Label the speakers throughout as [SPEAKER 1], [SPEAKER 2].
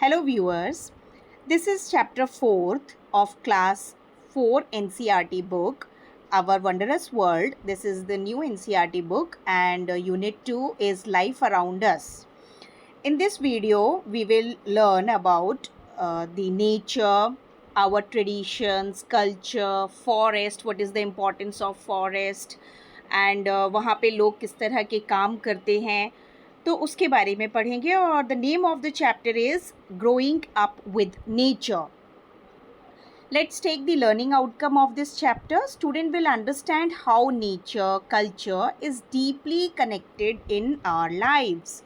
[SPEAKER 1] Hello viewers, this is chapter 4th of class 4 NCERT book, Our Wondrous World. This is the new NCERT book and unit 2 is Life Around Us. In this video, we will learn about the nature, our traditions, culture, forest, what is the importance of forest and वहाँ पे लोग किस तरह के काम करते हैं, तो उसके बारे में पढ़ेंगे. और the name of the chapter is growing up with nature. Let's take the learning outcome of this chapter. Student will understand how nature, culture is deeply connected in our lives.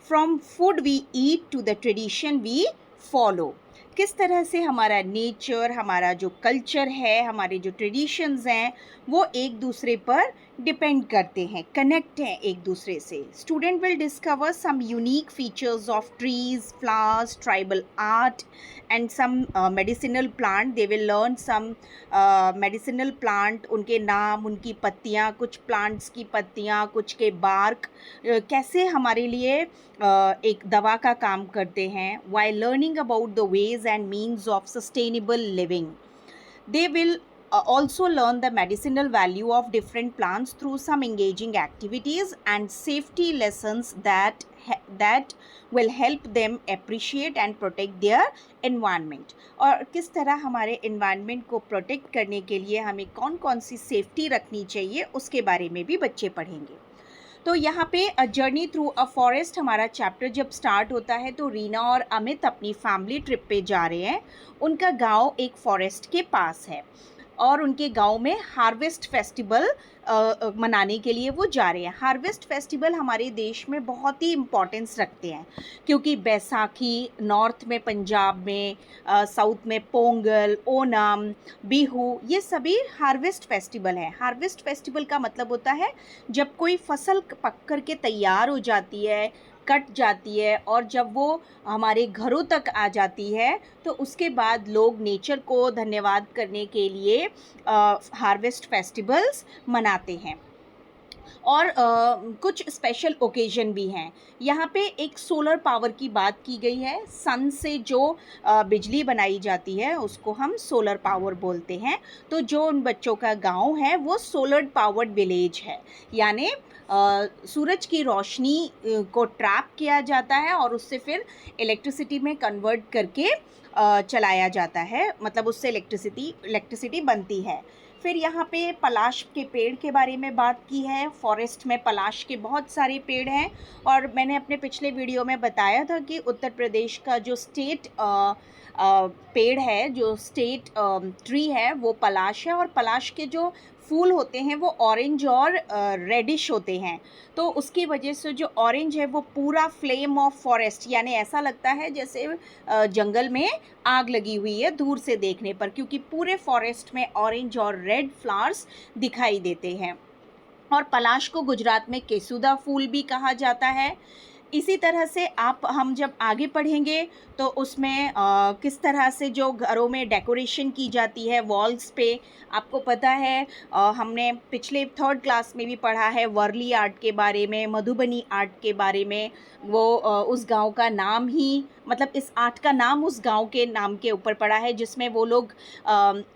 [SPEAKER 1] From food we eat to the tradition we follow. किस तरह से हमारा nature, हमारा जो culture है, हमारे जो traditions हैं, वो एक दूसरे पर डिपेंड करते हैं, कनेक्ट हैं एक दूसरे से. Student will discover some unique features of trees, flowers, tribal art and some medicinal plant. They will learn some medicinal plant, उनके नाम, उनकी पत्तियाँ, कुछ प्लांट्स की पत्तियाँ, कुछ के बार्क कैसे हमारे लिए एक दवा का काम करते हैं. while learning about the ways and means of sustainable living, they will also learn the medicinal value of different plants through some engaging activities and safety lessons that will help them appreciate and protect their environment. और किस तरह हमारे environment को protect करने के लिए हमें कौन कौन सी safety रखनी चाहिए, उसके बारे में भी बच्चे पढ़ेंगे. तो यहाँ पे a journey through a forest हमारा चैप्टर जब स्टार्ट होता है तो रीना और अमित अपनी फैमिली ट्रिप पे जा रहे हैं. उनका गांव एक फॉरेस्ट के पास है और उनके गांव में हार्वेस्ट फेस्टिवल मनाने के लिए वो जा रहे हैं. हार्वेस्ट फेस्टिवल हमारे देश में बहुत ही इम्पोर्टेंस रखते हैं क्योंकि बैसाखी नॉर्थ में, पंजाब में, साउथ में पोंगल, ओणम, बिहू, ये सभी हार्वेस्ट फेस्टिवल हैं. हार्वेस्ट फेस्टिवल का मतलब होता है जब कोई फसल पक कर के तैयार हो जाती है, कट जाती है और जब वो हमारे घरों तक आ जाती है तो उसके बाद लोग नेचर को धन्यवाद करने के लिए हार्वेस्ट फेस्टिवल्स मनाते हैं. और कुछ स्पेशल ओकेजन भी हैं. यहाँ पे एक सोलर पावर की बात की गई है. सन से जो बिजली बनाई जाती है उसको हम सोलर पावर बोलते हैं. तो जो उन बच्चों का गांव है वो सोलर पावर्ड विलेज है, यानी सूरज की रोशनी को ट्रैप किया जाता है और उससे फिर इलेक्ट्रिसिटी में कन्वर्ट करके चलाया जाता है, मतलब उससे इलेक्ट्रिसिटी बनती है. फिर यहाँ पे पलाश के पेड़ के बारे में बात की है. फॉरेस्ट में पलाश के बहुत सारे पेड़ हैं और मैंने अपने पिछले वीडियो में बताया था कि उत्तर प्रदेश का जो स्टेट पेड़ है, जो स्टेट ट्री है, वो पलाश है. और पलाश के जो फूल होते हैं वो ऑरेंज और रेडिश होते हैं. तो उसकी वजह से जो ऑरेंज है वो पूरा फ्लेम ऑफ फॉरेस्ट, यानी ऐसा लगता है जैसे जंगल में आग लगी हुई है दूर से देखने पर, क्योंकि पूरे फॉरेस्ट में ऑरेंज और रेड फ्लावर्स दिखाई देते हैं. और पलाश को गुजरात में केसुदा फूल भी कहा जाता है. इसी तरह से हम जब आगे पढ़ेंगे तो उसमें किस तरह से जो घरों में डेकोरेशन की जाती है वॉल्स पे, आपको पता है हमने पिछले 3rd क्लास में भी पढ़ा है वर्ली आर्ट के बारे में, मधुबनी आर्ट के बारे में. वो उस गांव का नाम ही, मतलब इस आर्ट का नाम उस गांव के नाम के ऊपर पड़ा है, जिसमें वो लोग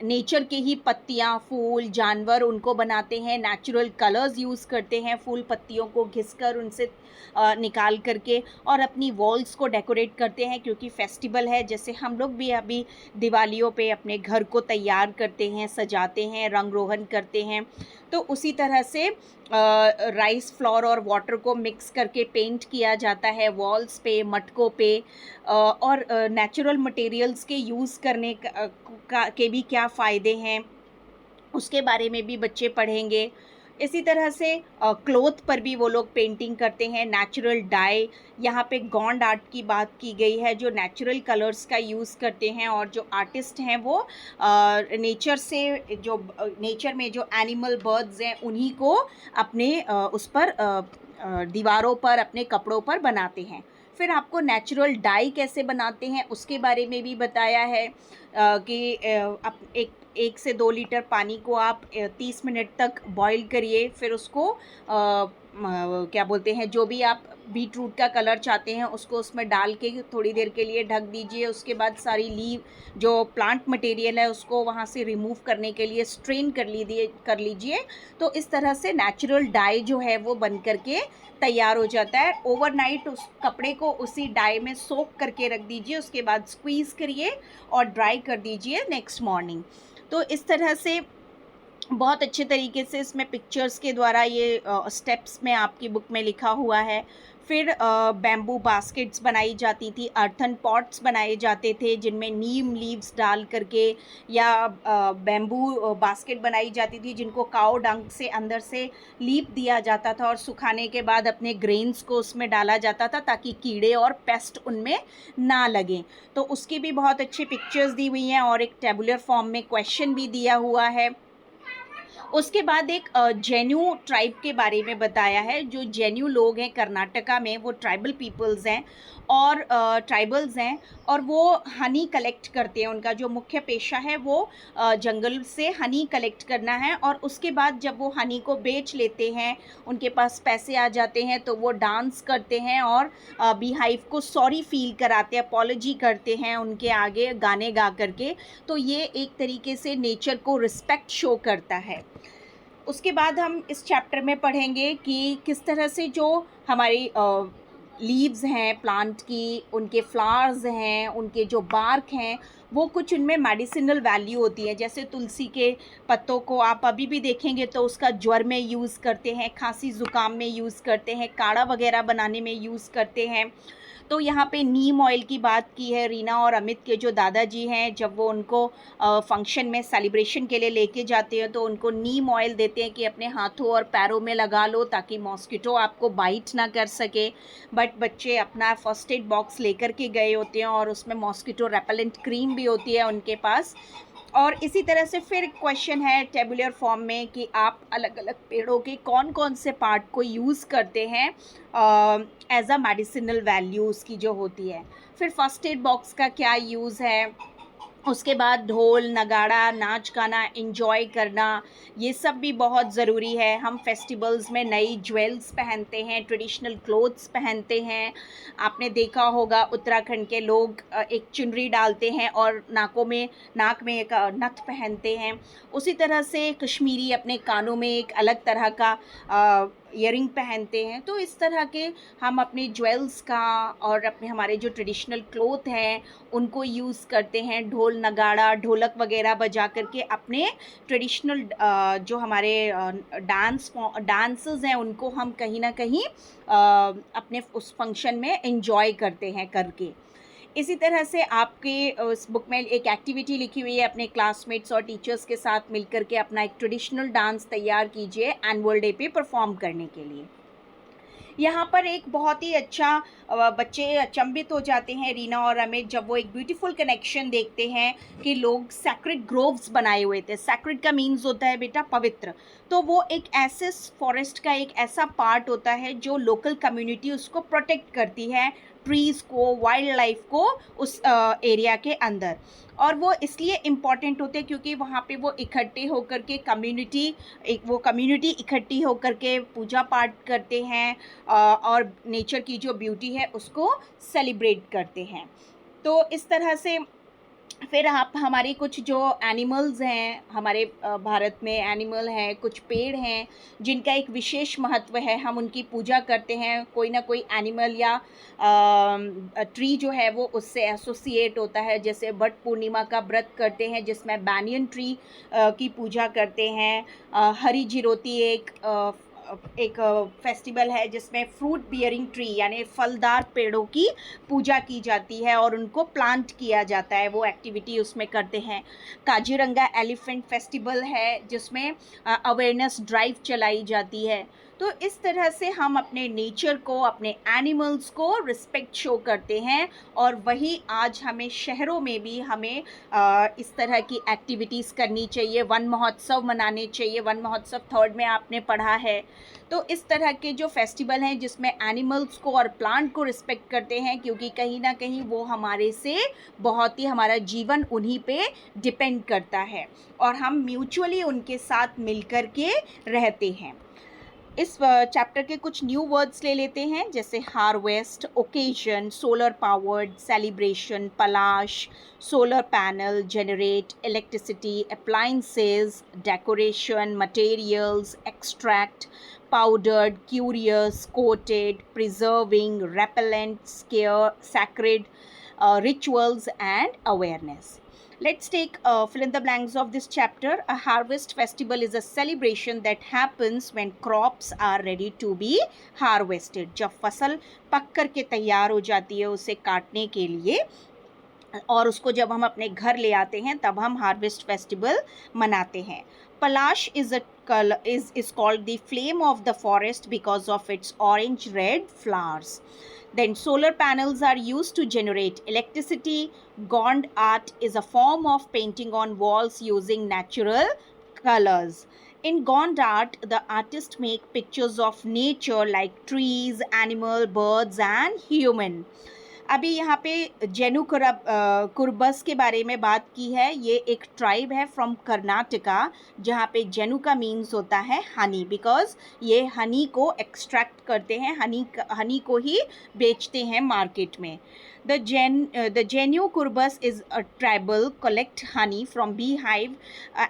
[SPEAKER 1] नेचर के ही पत्तियां, फूल, जानवर उनको बनाते हैं, नेचुरल कलर्स यूज़ करते हैं, फूल पत्तियों को घिसकर उनसे निकाल करके और अपनी वॉल्स को डेकोरेट करते हैं. क्योंकि फेस्टिवल है, जैसे हम लोग भी अभी दिवालियों पे अपने घर को तैयार करते हैं, सजाते हैं, रंग रोगन करते हैं, तो उसी तरह से राइस फ्लोर और वाटर को मिक्स करके पेंट किया जाता है वॉल्स पे, मटकों पे. और नेचुरल मटेरियल्स के यूज़ करने के भी क्या फ़ायदे हैं उसके बारे में भी बच्चे पढ़ेंगे. इसी तरह से क्लोथ पर भी वो लोग पेंटिंग करते हैं, नेचुरल डाई. यहाँ पे गॉन्ड आर्ट की बात की गई है, जो नेचुरल कलर्स का यूज़ करते हैं और जो आर्टिस्ट हैं वो नेचर से, जो नेचर में जो एनिमल, बर्ड्स हैं, उन्हीं को अपने उस पर दीवारों पर, अपने कपड़ों पर बनाते हैं. फिर आपको नेचुरल डाई कैसे बनाते हैं उसके बारे में भी बताया है कि एक से 2 लीटर पानी को आप 30 मिनट तक बॉईल करिए. फिर उसको क्या बोलते हैं, जो भी आप बीटरूट का कलर चाहते हैं उसको उसमें डाल के थोड़ी देर के लिए ढक दीजिए। उसके बाद सारी लीव जो प्लांट मटेरियल है उसको वहाँ से रिमूव करने के लिए स्ट्रेन कर लीजिए। तो इस तरह से नेचुरल डाई जो है वो बन करके तैयार हो जाता है। ओवरनाइट उस कपड़े को उसी डाई में सोक करके रख दीजिए, उसके बाद स्क्वीज़ करिए और ड्राई कर दीजिए नेक्स्ट मॉर्निंग। तो इस तरह से बहुत अच्छे तरीके से इसमें पिक्चर्स के द्वारा ये स्टेप्स में आपकी बुक में लिखा हुआ है। फिर बैम्बू बास्केट्स बनाई जाती थी, अर्थन पॉट्स बनाए जाते थे जिनमें नीम लीव्स डाल करके, या बैम्बू बास्केट बनाई जाती थी जिनको काऊ डंग से अंदर से लीप दिया जाता था और सुखाने के बाद अपने ग्रेन्स को उसमें डाला जाता था ताकि कीड़े और पेस्ट उनमें ना लगें। तो उसकी भी बहुत अच्छी पिक्चर्स दी हुई हैं और एक टेबुलर फॉर्म में क्वेश्चन भी दिया हुआ है। उसके बाद एक जेन्यू ट्राइब के बारे में बताया है। जो जेन्यू लोग हैं कर्नाटका में, वो ट्राइबल पीपल्स हैं और ट्राइबल्स हैं और वो हनी कलेक्ट करते हैं। उनका जो मुख्य पेशा है वो जंगल से हनी कलेक्ट करना है और उसके बाद जब वो हनी को बेच लेते हैं, उनके पास पैसे आ जाते हैं, तो वो डांस करते हैं और बीहाइव को सॉरी फील कराते हैं, अपॉलॉजी करते हैं उनके आगे गाने गा करके। तो ये एक तरीके से नेचर को रिस्पेक्ट शो करता है। उसके बाद हम इस चैप्टर में पढ़ेंगे कि किस तरह से जो हमारी लीव्स हैं प्लांट की, उनके फ्लावर्स हैं, उनके जो बार्क हैं, वो कुछ उनमें मेडिसिनल वैल्यू होती है। जैसे तुलसी के पत्तों को आप अभी भी देखेंगे तो उसका ज्वर में यूज़ करते हैं, खांसी ज़ुकाम में यूज़ करते हैं, काढ़ा वगैरह बनाने में यूज़ करते हैं। तो यहाँ पे नीम ऑयल की बात की है। रीना और अमित के जो दादाजी हैं, जब वो उनको फंक्शन में सेलिब्रेशन के लिए लेके जाते हैं तो उनको नीम ऑयल देते हैं कि अपने हाथों और पैरों में लगा लो ताकि मॉस्किटो आपको बाइट ना कर सके। बट बच्चे अपना फर्स्ट एड बॉक्स लेकर के गए होते हैं और उसमें मॉस्किटो रेपेलेंट क्रीम भी होती है उनके पास। और इसी तरह से फिर क्वेश्चन है टेबुलर फॉर्म में कि आप अलग अलग पेड़ों के कौन कौन से पार्ट को यूज़ करते हैं एज अ मेडिसिनल वैल्यूज़ की जो होती है। फिर फर्स्ट एड बॉक्स का क्या यूज़ है। उसके बाद ढोल नगाड़ा, नाच गाना, एंजॉय करना, ये सब भी बहुत ज़रूरी है। हम फेस्टिवल्स में नई ज्वेल्स पहनते हैं, ट्रेडिशनल क्लोथ्स पहनते हैं। आपने देखा होगा उत्तराखंड के लोग एक चुनरी डालते हैं और नाक में एक नथ पहनते हैं। उसी तरह से कश्मीरी अपने कानों में एक अलग तरह का ईयरिंग पहनते हैं। तो इस तरह के हम अपने ज्वेल्स का और अपने हमारे जो ट्रेडिशनल क्लोथ हैं उनको यूज़ करते हैं। ढोल नगाड़ा, ढोलक वगैरह बजा करके अपने ट्रेडिशनल जो हमारे डांसेस हैं उनको हम कहीं ना कहीं अपने उस फंक्शन में एंजॉय करते हैं करके। इसी तरह से आपके उस बुक में एक एक्टिविटी लिखी हुई है, अपने क्लासमेट्स और टीचर्स के साथ मिलकर के अपना एक ट्रेडिशनल डांस तैयार कीजिए एनुअल डे पे परफॉर्म करने के लिए। यहाँ पर एक बहुत ही अच्छा बच्चे अचंभित हो जाते हैं रीना और अमित जब वो एक ब्यूटीफुल कनेक्शन देखते हैं कि लोग सैक्रेड ग्रोव्स बनाए हुए थे। सैक्रेड का मीन्स होता है बेटा पवित्र। तो वो एक ऐसे फॉरेस्ट का एक ऐसा पार्ट होता है जो लोकल कम्युनिटी उसको प्रोटेक्ट करती है, ट्रीज़ को, वाइल्ड लाइफ को उस एरिया के अंदर। और वो इसलिए इम्पॉर्टेंट होते हैं क्योंकि वहाँ पे वो इकट्ठे होकर के कम्युनिटी इकट्ठी होकर के पूजा पाठ करते हैं और नेचर की जो ब्यूटी है उसको सेलिब्रेट करते हैं। तो इस तरह से फिर आप हमारे कुछ जो एनिमल्स हैं, हमारे भारत में एनिमल हैं, कुछ पेड़ हैं जिनका एक विशेष महत्व है, हम उनकी पूजा करते हैं। कोई ना कोई एनिमल या ट्री जो है वो उससे एसोसिएट होता है। जैसे वट पूर्णिमा का व्रत करते हैं जिसमें बैनियन ट्री की पूजा करते हैं। हरी जिरोती एक फेस्टिवल है जिसमें फ्रूट बियरिंग ट्री यानी फलदार पेड़ों की पूजा की जाती है और उनको प्लांट किया जाता है, वो एक्टिविटी उसमें करते हैं। काजीरंगा एलिफेंट फेस्टिवल है जिसमें अवेयरनेस ड्राइव चलाई जाती है। तो इस तरह से हम अपने नेचर को, अपने एनिमल्स को रिस्पेक्ट शो करते हैं और वही आज हमें शहरों में भी हमें इस तरह की एक्टिविटीज़ करनी चाहिए। वन महोत्सव मनाने चाहिए। वन महोत्सव 3rd में आपने पढ़ा है। तो इस तरह के जो फेस्टिवल हैं जिसमें एनिमल्स को और प्लांट को रिस्पेक्ट करते हैं क्योंकि कहीं ना कहीं वो हमारे से बहुत ही, हमारा जीवन उन्हीं पे डिपेंड करता है और हम म्यूचुअली उनके साथ मिलकर के रहते हैं। इस चैप्टर के कुछ न्यू वर्ड्स ले लेते हैं, जैसे harvest, occasion, solar powered, celebration, पलाश, solar panel, generate, electricity, appliances, decoration, materials, extract, powdered, curious, coated, preserving, repellent, scare, sacred, rituals, and awareness. Let's take fill in the blanks of this chapter. A harvest festival is a celebration that happens when crops are ready to be harvested. जब फसल पक कर के तैयार हो जाती है उसे काटने के लिए, और उसको जब हम अपने घर ले आते हैं तब हम हार्वेस्ट फेस्टिवल मनाते हैं. पलाश is called the flame of the forest because of its orange red flowers. Then solar panels are used to generate electricity. Gond art is a form of painting on walls using natural colors. In Gond art, the artists make pictures of nature like trees, animal, birds and human. अभी यहाँ पे जेनु कुर्बस के बारे में बात की है. ये एक ट्राइब है फ्रॉम कर्नाटका, जहाँ पे जेनु का मीन्स होता है हनी, बिकॉज ये हनी को एक्सट्रैक्ट करते हैं, हनी को ही बेचते हैं मार्केट में. The Genu Kurbas is a tribal collect honey from beehive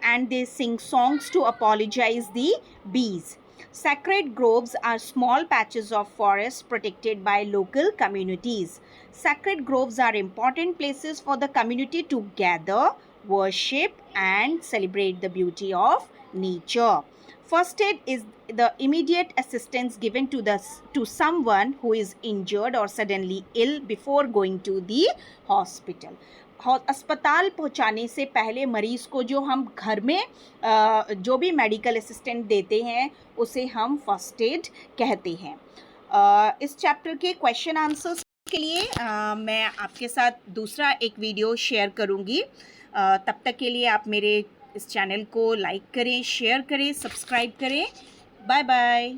[SPEAKER 1] and they sing songs to apologize the bees. Sacred groves are small patches of forest protected by local communities. Sacred groves are important places for the community to gather, worship and celebrate the beauty of nature. First aid is the immediate assistance given to someone who is injured or suddenly ill before going to the hospital. अस्पताल पहुंचाने से पहले मरीज को जो हम घर में जो भी मेडिकल असिस्टेंट देते हैं उसे हम फर्स्ट एड कहते हैं. इस चैप्टर के क्वेश्चन आंसर्स के लिए मैं आपके साथ दूसरा एक वीडियो शेयर करूंगी. तब तक के लिए आप मेरे इस चैनल को लाइक करें, शेयर करें, सब्सक्राइब करें. Bye bye.